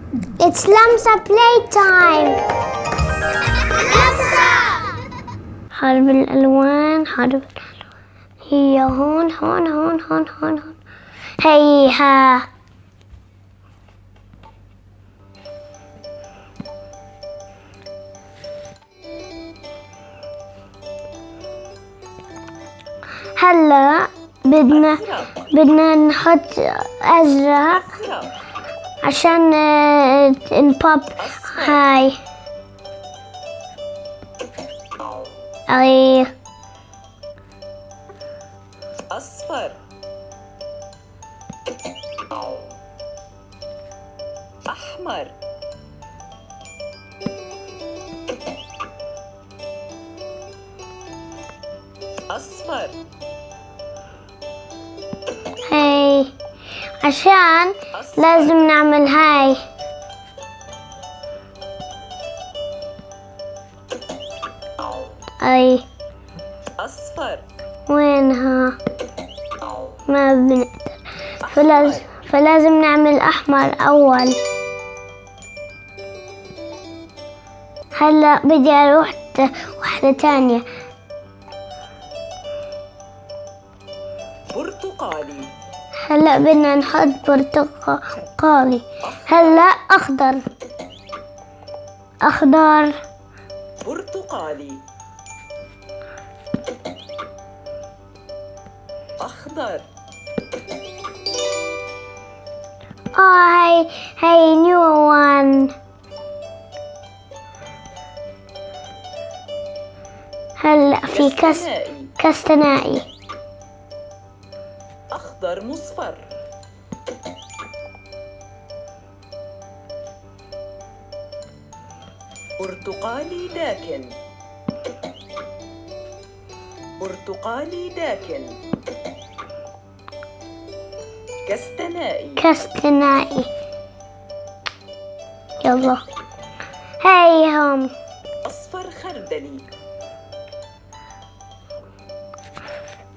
It's Lamsa Playtime. لمسة. حرب الألوان. هي هون. هيها. هلا بدنا نحط أزرق عشان نبوب. هاي أي أصفر أحمر أصفر. هاي عشان لازم نعمل هاي. أي أصفر. وينها؟ ما بنقدر. فلازم نعمل أحمر أول. هلا بدي أروح واحدة تانية. برتقالي. هلا بدنا نحط برتقالي. هلا أخضر. برتقالي أخضر. هاي new one. هلا في كستنائي. أخضر مصفر. برتقالي داكن. برتقالي داكن. كستنائي. يلا هاي هم. أصفر خردلي.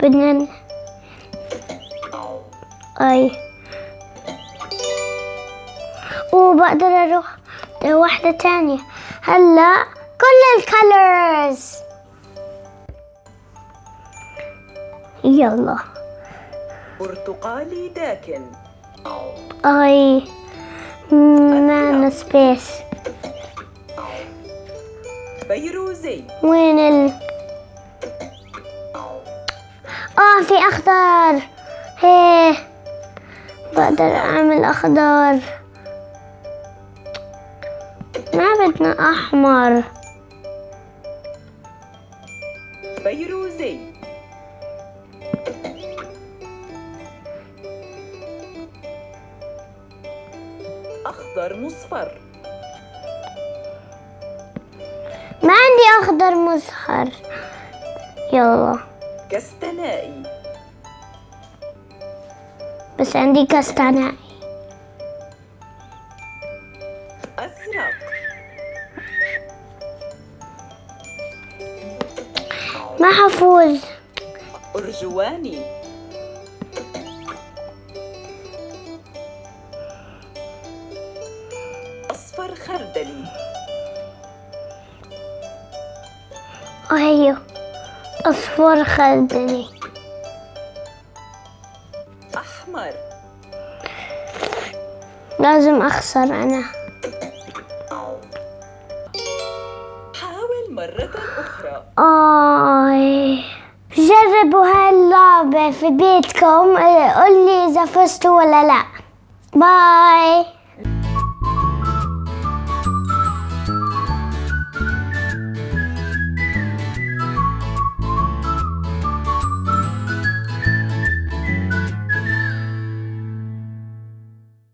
بدنا وبقدر اروح واحدة تانية. هلا كل الكالرز. يلا برتقالي داكن. ما سبيس. فيروزي. وين في اخضر. هي بقدر اعمل اخضر. ما بدنا احمر. فيروزي. أخضر مصفر. ما عندي اخضر مصفر. يلا كستنائي. بس عندي كستنائي. أزرق. ما حفوز. أرجواني. أصفر خردلي. هيو أصفر خردلي. أحمر. لازم أخسر أنا. حاول مرة أخرى. جربوا هاللعبة في بيتكم. قولي إذا فزتوا ولا لا. باي.